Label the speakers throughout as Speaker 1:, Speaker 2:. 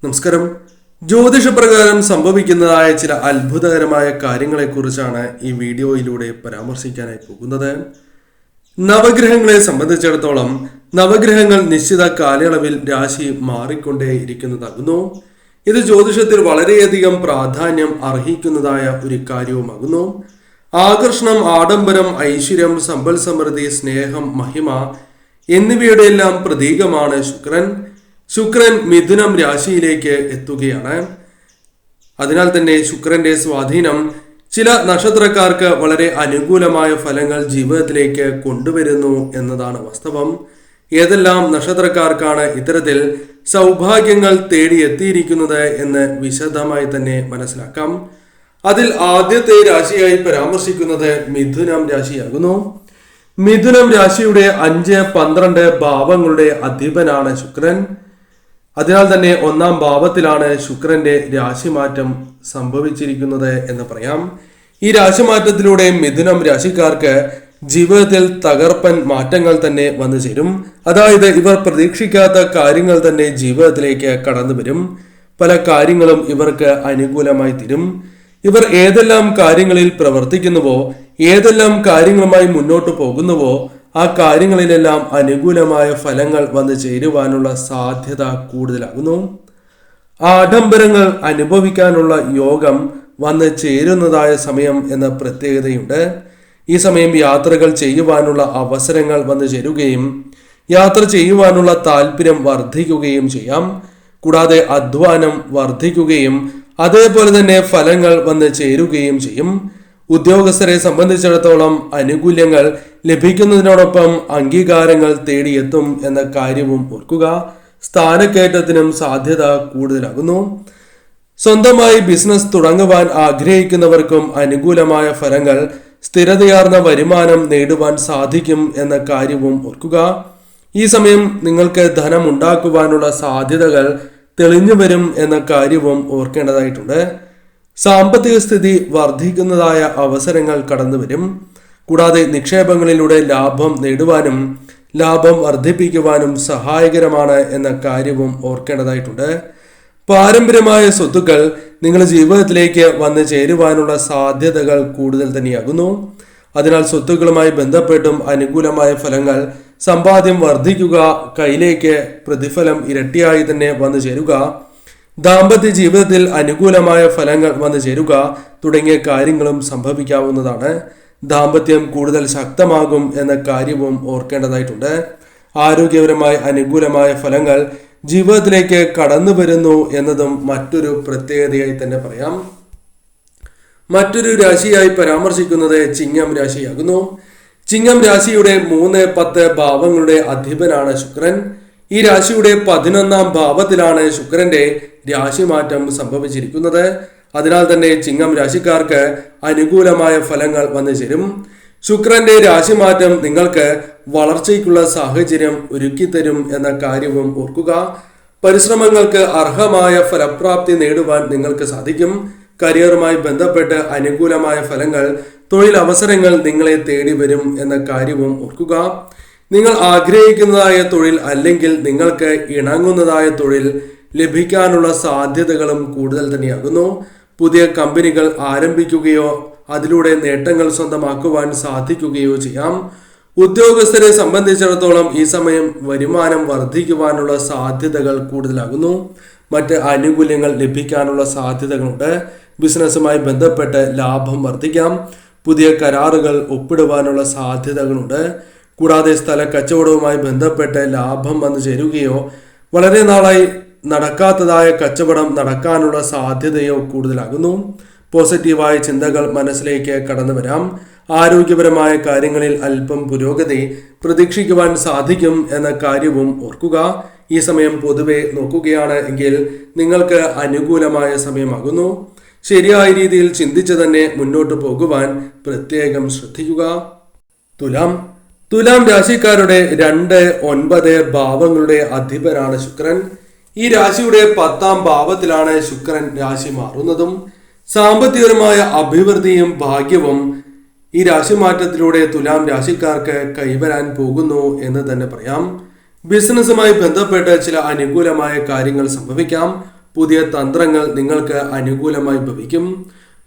Speaker 1: നമസ്കാരം. ജ്യോതിഷപ്രകാരം സംഭവിക്കുന്നതായ ചില അത്ഭുതകരമായ കാര്യങ്ങളെക്കുറിച്ചാണ് ഈ വീഡിയോയിലൂടെ പരാമർശിക്കാനായി പോകുന്നത്. നവഗ്രഹങ്ങളെ സംബന്ധിച്ചിടത്തോളം നവഗ്രഹങ്ങൾ നിശ്ചിത കാലയളവിൽ രാശി മാറിക്കൊണ്ടേയിരിക്കുന്നതാകുന്നു. ഇത് ജ്യോതിഷത്തിൽ വളരെയധികം പ്രാധാന്യം അർഹിക്കുന്നതായ ഒരു കാര്യവുമാകുന്നു. ആകർഷണം, ആഡംബരം, ഐശ്വര്യം, സമ്പൽ സമൃദ്ധി, സ്നേഹം, മഹിമ എന്നിവയുടെയെല്ലാം പ്രതീകമാണ് ശുക്രൻ. ശുക്രൻ മിഥുനം രാശിയിലേക്ക് എത്തുകയാണ്. അതിനാൽ തന്നെ ശുക്രന്റെ സ്വാധീനം ചില നക്ഷത്രക്കാർക്ക് വളരെ അനുകൂലമായ ഫലങ്ങൾ ജീവിതത്തിലേക്ക് കൊണ്ടുവരുന്നു എന്നതാണ് വാസ്തവം. ഏതെല്ലാം നക്ഷത്രക്കാർക്കാണ് ഇത്തരത്തിൽ സൗഭാഗ്യങ്ങൾ തേടിയെത്തിയിരിക്കുന്നത് എന്ന് വിശദമായി തന്നെ മനസ്സിലാക്കാം. അതിൽ ആദ്യത്തെ രാശിയായി പരാമർശിക്കുന്നത് മിഥുനം രാശിയാകുന്നു. മിഥുനം രാശിയുടെ 5, 12 ഭാവങ്ങളുടെ അധിപനാണ് ശുക്രൻ. അതിനാൽ തന്നെ 1-ാം ഭാവത്തിലാണ് ശുക്രന്റെ രാശിമാറ്റം സംഭവിച്ചിരിക്കുന്നത് എന്ന് പറയാം. ഈ രാശിമാറ്റത്തിലൂടെ മിഥുനം രാശിക്കാർക്ക് ജീവിതത്തിൽ തകർപ്പൻ മാറ്റങ്ങൾ തന്നെ വന്നു ചേരും. അതായത് ഇവർ പ്രതീക്ഷിക്കാത്ത കാര്യങ്ങൾ തന്നെ ജീവിതത്തിലേക്ക് കടന്നു വരും. പല കാര്യങ്ങളും ഇവർക്ക് അനുകൂലമായി തീരും. ഇവർ ഏതെല്ലാം കാര്യങ്ങളിൽ പ്രവർത്തിക്കുന്നുവോ, ഏതെല്ലാം കാര്യങ്ങളുമായി മുന്നോട്ട് പോകുന്നുവോ ആ കാര്യങ്ങളിലെല്ലാം അനുകൂലമായ ഫലങ്ങൾ വന്നു ചേരുവാനുള്ള സാധ്യത കൂടുതലാകുന്നു. ആഡംബരങ്ങൾ അനുഭവിക്കാനുള്ള യോഗം വന്ന് ചേരുന്നതായ സമയം എന്ന പ്രത്യേകതയുണ്ട്. ഈ സമയം യാത്രകൾ ചെയ്യുവാനുള്ള അവസരങ്ങൾ വന്നു ചേരുകയും യാത്ര ചെയ്യുവാനുള്ള താല്പര്യം വർദ്ധിക്കുകയും ചെയ്യാം. കൂടാതെ അധ്വാനം വർദ്ധിക്കുകയും അതേപോലെ തന്നെ ഫലങ്ങൾ വന്ന് ചേരുകയും ചെയ്യും. ഉദ്യോഗസ്ഥരെ സംബന്ധിച്ചിടത്തോളം ആനുകൂല്യങ്ങൾ ലഭിക്കുന്നതിനോടൊപ്പം അംഗീകാരങ്ങൾ തേടിയെത്തും എന്ന കാര്യവും ഓർക്കുക. സ്ഥാനക്കയറ്റത്തിനും സാധ്യത കൂടുതലാകുന്നു. സ്വന്തമായി ബിസിനസ് തുടങ്ങുവാൻ ആഗ്രഹിക്കുന്നവർക്കും അനുകൂലമായ ഫലങ്ങൾ, സ്ഥിരതയാർന്ന വരുമാനം നേടുവാൻ സാധിക്കും എന്ന കാര്യവും ഓർക്കുക. ഈ സമയം നിങ്ങൾക്ക് ധനം ഉണ്ടാക്കുവാനുള്ള സാധ്യതകൾ തെളിഞ്ഞു വരും എന്ന കാര്യവും ഓർക്കേണ്ടതായിട്ടുണ്ട്. സാമ്പത്തിക സ്ഥിതി വർദ്ധിക്കുന്നതായ അവസരങ്ങൾ കടന്നു വരും. കൂടാതെ നിക്ഷേപങ്ങളിലൂടെ ലാഭം നേടുവാനും ലാഭം വർദ്ധിപ്പിക്കുവാനും സഹായകരമാണ് എന്ന കാര്യവും ഓർക്കേണ്ടതായിട്ടുണ്ട്. പാരമ്പര്യമായ സ്വത്തുക്കൾ നിങ്ങളുടെ ജീവിതത്തിലേക്ക് വന്നു ചേരുവാനുള്ള സാധ്യതകൾ കൂടുതൽ തന്നെയാകുന്നു. അതിനാൽ സ്വത്തുക്കളുമായി ബന്ധപ്പെട്ടും അനുകൂലമായ ഫലങ്ങൾ, സമ്പാദ്യം വർദ്ധിക്കുക, കയ്യിലേക്ക് പ്രതിഫലം ഇരട്ടിയായി തന്നെ വന്നു ചേരുക, ദാമ്പത്യ ജീവിതത്തിൽ അനുകൂലമായ ഫലങ്ങൾ വന്നു ചേരുക തുടങ്ങിയ കാര്യങ്ങളും സംഭവിക്കാവുന്നതാണ്. ദാമ്പത്യം കൂടുതൽ ശക്തമാകും എന്ന കാര്യവും ഓർക്കേണ്ടതായിട്ടുണ്ട്. ആരോഗ്യപരമായ അനുകൂലമായ ഫലങ്ങൾ ജീവിതത്തിലേക്ക് കടന്നു വരുന്നു എന്നതും മറ്റൊരു പ്രത്യേകതയായി തന്നെ പറയാം. മറ്റൊരു രാശിയായി പരാമർശിക്കുന്നത് ചിങ്ങം രാശിയാകുന്നു. ചിങ്ങം രാശിയുടെ 3, 10 ഭാവങ്ങളുടെ അധിപനാണ് ശുക്രൻ. ഈ രാശിയുടെ 11-ാം ഭാവത്തിലാണ് ശുക്രന്റെ രാശിമാറ്റം സംഭവിച്ചിരിക്കുന്നത്. അതിനാൽ തന്നെ ചിങ്ങം രാശിക്കാർക്ക് അനുകൂലമായ ഫലങ്ങൾ വന്നു ചേരും. ശുക്രന്റെ രാശിമാറ്റം നിങ്ങൾക്ക് വളർച്ചയ്ക്കുള്ള സാഹചര്യം ഒരുക്കിത്തരും എന്ന കാര്യവും ഓർക്കുക. പരിശ്രമങ്ങൾക്ക് അർഹമായ ഫലപ്രാപ്തി നേടുവാൻ നിങ്ങൾക്ക് സാധിക്കും. കരിയറുമായി ബന്ധപ്പെട്ട് അനുകൂലമായ ഫലങ്ങൾ, തൊഴിൽ അവസരങ്ങൾ നിങ്ങളെ തേടി വരും എന്ന കാര്യവും ഓർക്കുക. നിങ്ങൾ ആഗ്രഹിക്കുന്നതായ തൊഴിൽ അല്ലെങ്കിൽ നിങ്ങൾക്ക് ഇണങ്ങുന്നതായ തൊഴിൽ ലഭിക്കാനുള്ള സാധ്യതകളും കൂടുതൽ തന്നെയാകുന്നു. പുതിയ കമ്പനികൾ ആരംഭിക്കുകയോ അതിലൂടെ നേട്ടങ്ങൾ സ്വന്തമാക്കുവാൻ സാധിക്കുകയോ ചെയ്യാം. ഉദ്യോഗസ്ഥരെ സംബന്ധിച്ചിടത്തോളം ഈ സമയം വരുമാനം വർദ്ധിക്കുവാനുള്ള സാധ്യതകൾ കൂടുതലാകുന്നു. മറ്റ് ആനുകൂല്യങ്ങൾ ലഭിക്കാനുള്ള സാധ്യതകളുണ്ട്. ബിസിനസ്സുമായി ബന്ധപ്പെട്ട് ലാഭം വർദ്ധിക്കാം. പുതിയ കരാറുകൾ ഒപ്പിടുവാനുള്ള സാധ്യതകളുണ്ട്. കൂടാതെ സ്ഥല കച്ചവടവുമായി ബന്ധപ്പെട്ട് ലാഭം വന്നു ചേരുകയോ വളരെ നാളായി നടക്കാത്തതായ കച്ചവടം നടക്കാനുള്ള സാധ്യതയോ കൂടുതലാകുന്നു. പോസിറ്റീവായ ചിന്തകൾ മനസ്സിലേക്ക് കടന്നു വരാം. ആരോഗ്യപരമായ കാര്യങ്ങളിൽ അല്പം പുരോഗതി പ്രതീക്ഷിക്കുവാൻ സാധിക്കും എന്ന കാര്യവും ഓർക്കുക. ഈ സമയം പൊതുവെ നോക്കുകയാണ് എങ്കിൽ നിങ്ങൾക്ക് അനുകൂലമായ സമയമാകുന്നു. ശരിയായ രീതിയിൽ ചിന്തിച്ച് തന്നെ മുന്നോട്ട് പോകുവാൻ പ്രത്യേകം ശ്രദ്ധിക്കുക. തുലാം രാശിക്കാരുടെ 2, 9 ഭാവങ്ങളുടെ അധിപനാണ് ശുക്രൻ. ഈ രാശിയുടെ 10-ാം ഭാവത്തിലാണ് ശുക്രൻ രാശി മാറുന്നതും. സാമ്പത്തികപരമായ അഭിവൃദ്ധിയും ഭാഗ്യവും ഈ രാശിമാറ്റത്തിലൂടെ തുലാം രാശിക്കാർക്ക് കൈവരാൻ പോകുന്നു എന്ന് തന്നെ പറയാം. ബിസിനസ്സുമായി ബന്ധപ്പെട്ട് ചില അനുകൂലമായ കാര്യങ്ങൾ സംഭവിക്കാം. പുതിയ തന്ത്രങ്ങൾ നിങ്ങൾക്ക് അനുകൂലമായി ഭവിക്കും.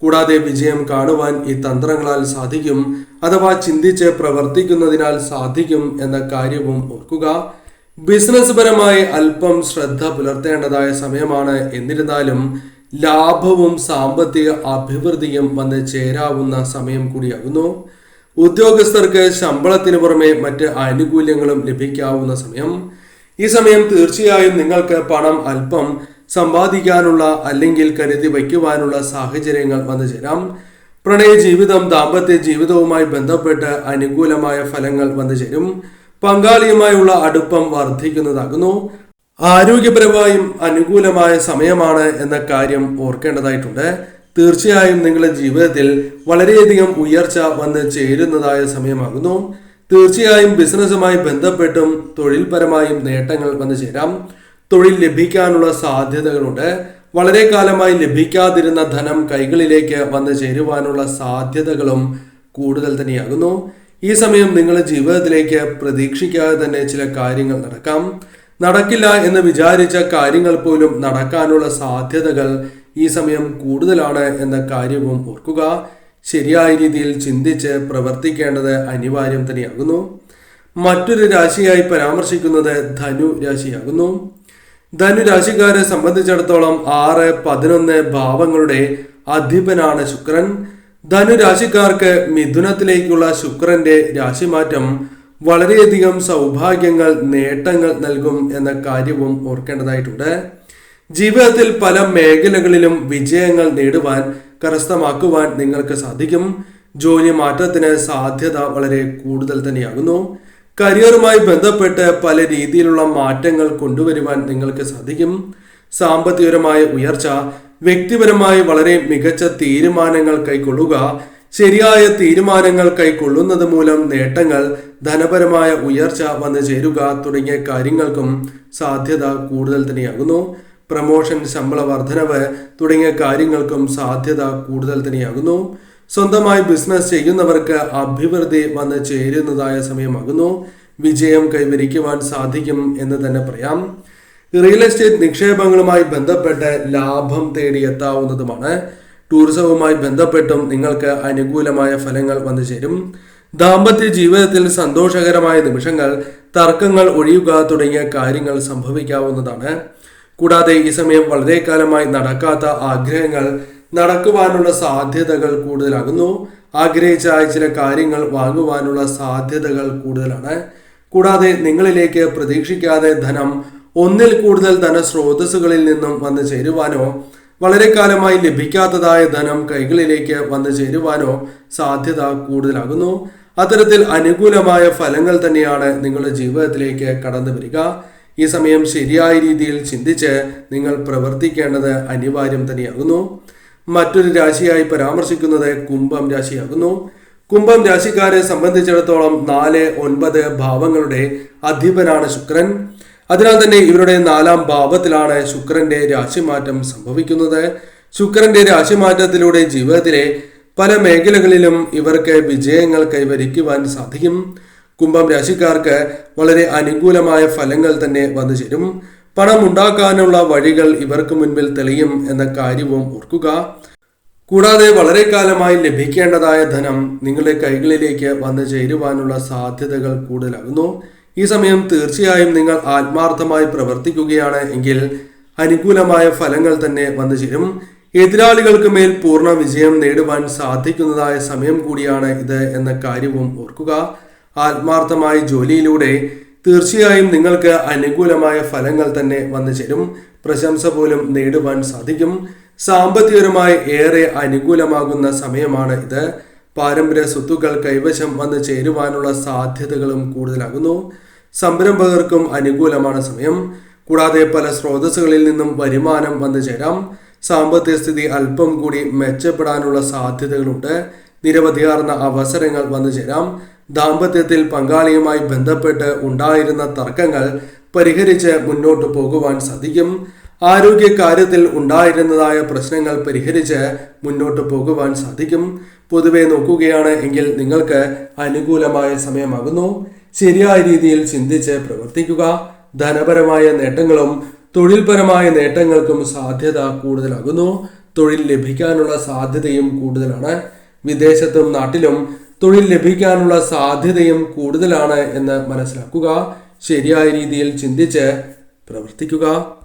Speaker 1: കൂടാതെ വിജയം കാണുവാൻ ഈ തന്ത്രങ്ങളാൽ സാധിക്കും, അഥവാ ചിന്തിച്ച് പ്രവർത്തിക്കുന്നതിനാൽ സാധിക്കും എന്ന കാര്യവും ഓർക്കുക. ബിസിനസ് പരമായി അല്പം ശ്രദ്ധ പുലർത്തേണ്ടതായ സമയമാണ്. എന്നിരുന്നാലും ലാഭവും സാമ്പത്തിക അഭിവൃദ്ധിയും വന്ന് ചേരാവുന്ന സമയം കൂടിയാകുന്നു. ഉദ്യോഗസ്ഥർക്ക് ശമ്പളത്തിന് പുറമെ മറ്റ് ആനുകൂല്യങ്ങളും ലഭിക്കാവുന്ന സമയം. ഈ സമയം തീർച്ചയായും നിങ്ങൾക്ക് പണം അല്പം സമ്പാദിക്കാനുള്ള അല്ലെങ്കിൽ കരുതി വയ്ക്കുവാനുള്ള സാഹചര്യങ്ങൾ വന്നു ചേരാം. പ്രണയ ജീവിതം ദാമ്പത്യ ജീവിതവുമായി ബന്ധപ്പെട്ട് അനുകൂലമായ ഫലങ്ങൾ വന്നു ചേരും. പങ്കാളിയുമായുള്ള അടുപ്പം വർദ്ധിക്കുന്നതാകുന്നു. ആരോഗ്യപരമായും അനുകൂലമായ സമയമാണ് എന്ന കാര്യം ഓർക്കേണ്ടതായിട്ടുണ്ട്. തീർച്ചയായും നിങ്ങളുടെ ജീവിതത്തിൽ വളരെയധികം ഉയർച്ച വന്ന് ചേരുന്നതായ സമയമാകുന്നു. തീർച്ചയായും ബിസിനസ്സുമായി ബന്ധപ്പെട്ടും തൊഴിൽപരമായും നേട്ടങ്ങൾ വന്നു ചേരാം. തൊഴിൽ ലഭിക്കാനുള്ള സാധ്യതകളുണ്ട്. വളരെ കാലമായി ലഭിക്കാതിരുന്ന ധനം കൈകളിലേക്ക് വന്നു ചേരുവാനുള്ള സാധ്യതകളും കൂടുതൽ തന്നെയാകുന്നു. ഈ സമയം നിങ്ങളുടെ ജീവിതത്തിലേക്ക് പ്രതീക്ഷിക്കാതെ തന്നെ ചില കാര്യങ്ങൾ നടക്കാം. നടക്കില്ല എന്ന് വിചാരിച്ച കാര്യങ്ങൾ പോലും നടക്കാനുള്ള സാധ്യതകൾ ഈ സമയം കൂടുതലാണ് എന്ന കാര്യവും ഓർക്കുക. ശരിയായ രീതിയിൽ ചിന്തിച്ച് പ്രവർത്തിക്കേണ്ടത് അനിവാര്യം തന്നെയാകുന്നു. മറ്റൊരു രാശിയായി പരാമർശിക്കുന്നത് ധനു രാശിയാകുന്നു. ധനുരാശിക്കാരെ സംബന്ധിച്ചിടത്തോളം 6, 11 ഭാവങ്ങളുടെ അധിപനാണ് ശുക്രൻ. ധനുരാശിക്കാർക്ക് മിഥുനത്തിലേക്കുള്ള ശുക്രന്റെ രാശിമാറ്റം വളരെയധികം സൗഭാഗ്യങ്ങൾ, നേട്ടങ്ങൾ നൽകും എന്ന കാര്യവും ഓർക്കേണ്ടതായിട്ടുണ്ട്. ജീവിതത്തിൽ പല മേഖലകളിലും വിജയങ്ങൾ നേടുവാൻ, കരസ്ഥമാക്കുവാൻ നിങ്ങൾക്ക് സാധിക്കും. ജോലി മാറ്റത്തിന് സാധ്യത വളരെ കൂടുതൽ തന്നെയാകുന്നു. കരിയറുമായി ബന്ധപ്പെട്ട് പല രീതിയിലുള്ള മാറ്റങ്ങൾ കൊണ്ടുവരുവാൻ നിങ്ങൾക്ക് സാധിക്കും. സാമ്പത്തികപരമായ ഉയർച്ച, വ്യക്തിപരമായി വളരെ മികച്ച തീരുമാനങ്ങൾ കൈക്കൊള്ളുക, ശരിയായ തീരുമാനങ്ങൾ കൈക്കൊള്ളുന്നത് മൂലം നേട്ടങ്ങൾ, ധനപരമായ ഉയർച്ച വന്നു ചേരുക തുടങ്ങിയ കാര്യങ്ങൾക്കും സാധ്യത കൂടുതൽ തന്നെയാകുന്നു. പ്രമോഷൻ, ശമ്പള വർധനവ് തുടങ്ങിയ കാര്യങ്ങൾക്കും സാധ്യത കൂടുതൽ തന്നെയാകുന്നു. സ്വന്തമായി ബിസിനസ് ചെയ്യുന്നവർക്ക് അഭിവൃദ്ധി വന്ന് ചേരുന്നതായ സമയമാകുന്നു. വിജയം കൈവരിക്കുവാൻ സാധിക്കും എന്ന് തന്നെ പറയാം. റിയൽ എസ്റ്റേറ്റ് നിക്ഷേപങ്ങളുമായി ബന്ധപ്പെട്ട് ലാഭം തേടിയെത്താവുന്നതുമാണ്. ടൂറിസവുമായി ബന്ധപ്പെട്ടും നിങ്ങൾക്ക് അനുകൂലമായ ഫലങ്ങൾ വന്നു ചേരും. ദാമ്പത്യ ജീവിതത്തിൽ സന്തോഷകരമായ നിമിഷങ്ങൾ, തർക്കങ്ങൾ ഒഴിയുക തുടങ്ങിയ കാര്യങ്ങൾ സംഭവിക്കാവുന്നതാണ്. കൂടാതെ ഈ സമയം വളരെ കാലമായി നടക്കാത്ത ആഗ്രഹങ്ങൾ നടക്കുവാനുള്ള സാധ്യതകൾ കൂടുതലാകുന്നു. ആഗ്രഹിച്ച ചില കാര്യങ്ങൾ വാങ്ങുവാനുള്ള സാധ്യതകൾ കൂടുതലാണ്. കൂടാതെ നിങ്ങളിലേക്ക് പ്രതീക്ഷിക്കാതെ ധനം, ഒന്നിൽ കൂടുതൽ ധനസ്രോതസ്സുകളിൽ നിന്നും വന്നു ചേരുവാനോ, വളരെ കാലമായി ലഭിക്കാത്തതായ ധനം കൈകളിലേക്ക് വന്നു ചേരുവാനോ സാധ്യത കൂടുതലാകുന്നു. അത്തരത്തിൽ അനുകൂലമായ ഫലങ്ങൾ തന്നെയാണ് നിങ്ങളുടെ ജീവിതത്തിലേക്ക് കടന്നു വരിക. ഈ സമയം ശരിയായ രീതിയിൽ ചിന്തിച്ച് നിങ്ങൾ പ്രവർത്തിക്കേണ്ടത് അനിവാര്യം തന്നെയാകുന്നു. മറ്റൊരു രാശിയായി പരാമർശിക്കുന്നത് കുംഭം രാശിയാകുന്നു. കുംഭം രാശിക്കാരെ സംബന്ധിച്ചിടത്തോളം 4, 9 ഭാവങ്ങളുടെ അധിപനാണ് ശുക്രൻ. അതിനാൽ തന്നെ ഇവരുടെ 4ാം ഭാവത്തിലാണ് ശുക്രന്റെ രാശിമാറ്റം സംഭവിക്കുന്നത്. ശുക്രന്റെ രാശിമാറ്റത്തിലൂടെ ജീവിതത്തിലെ പല മേഖലകളിലും ഇവർക്ക് വിജയങ്ങൾ കൈവരിക്കുവാൻ സാധിക്കും. കുംഭം രാശിക്കാർക്ക് വളരെ അനുകൂലമായ ഫലങ്ങൾ തന്നെ വന്നു ചേരും. പണം ഉണ്ടാക്കാനുള്ള വഴികൾ ഇവർക്ക് മുൻപിൽ തെളിയും എന്ന കാര്യവും ഓർക്കുക. കൂടാതെ വളരെ കാലമായി ലഭിക്കേണ്ടതായ ധനം നിങ്ങളുടെ കൈകളിലേക്ക് വന്നു ചേരുവാനുള്ള സാധ്യതകൾ കൂടുതലാകുന്നു. ഈ സമയം തീർച്ചയായും നിങ്ങൾ ആത്മാർത്ഥമായി പ്രവർത്തിക്കുകയാണ് എങ്കിൽ അനുകൂലമായ ഫലങ്ങൾ തന്നെ വന്നു ചേരും. എതിരാളികൾക്ക് മേൽ പൂർണ്ണ വിജയം നേടുവാൻ സാധിക്കുന്നതായ സമയം കൂടിയാണ് ഇത് എന്ന കാര്യവും ഓർക്കുക. ആത്മാർത്ഥമായ ജോലിയിലൂടെ തീർച്ചയായും നിങ്ങൾക്ക് അനുകൂലമായ ഫലങ്ങൾ തന്നെ വന്നു ചേരും. പ്രശംസ പോലും നേടുവാൻ സാധിക്കും. സാമ്പത്തികപരമായി ഏറെ അനുകൂലമാകുന്ന സമയമാണ് ഇത്. പാരമ്പര്യ സ്വത്തുക്കൾ കൈവശം വന്നു ചേരുവാനുള്ള സാധ്യതകളും കൂടുതലാകുന്നു. സംരംഭകർക്കും അനുകൂലമാണ് സമയം. കൂടാതെ പല സ്രോതസ്സുകളിൽ നിന്നും വരുമാനം വന്നു ചേരാം. സാമ്പത്തിക സ്ഥിതി അല്പം കൂടി മെച്ചപ്പെടാനുള്ള സാധ്യതകളുണ്ട്. നിരവധിയാർന്ന അവസരങ്ങൾ വന്നു ചേരാം. ദാമ്പത്യത്തിൽ പങ്കാളിയുമായി ബന്ധപ്പെട്ട് ഉണ്ടായിരുന്ന തർക്കങ്ങൾ പരിഹരിച്ച് മുന്നോട്ട് പോകുവാൻ സാധിക്കും. ആരോഗ്യ കാര്യത്തിൽ ഉണ്ടായിരുന്നതായ പ്രശ്നങ്ങൾ പരിഹരിച്ച് മുന്നോട്ട് പോകുവാൻ സാധിക്കും. പൊതുവെ നോക്കുകയാണ് എങ്കിൽ നിങ്ങൾക്ക് അനുകൂലമായ സമയമാകുന്നു. ശരിയായ രീതിയിൽ ചിന്തിച്ച് പ്രവർത്തിക്കുക. ധനപരമായ നേട്ടങ്ങളും തൊഴിൽപരമായ നേട്ടങ്ങൾക്കും സാധ്യത കൂടുതലാകുന്നു. തൊഴിൽ ലഭിക്കാനുള്ള സാധ്യതയും കൂടുതലാണ്. വിദേശത്തും നാട്ടിലും തൊഴിൽ ലഭിക്കാനുള്ള സാധ്യതയും കൂടുതലാണ് എന്ന് മനസ്സിലാക്കുക. ശരിയായ രീതിയിൽ ചിന്തിച്ച് പ്രവർത്തിക്കുക.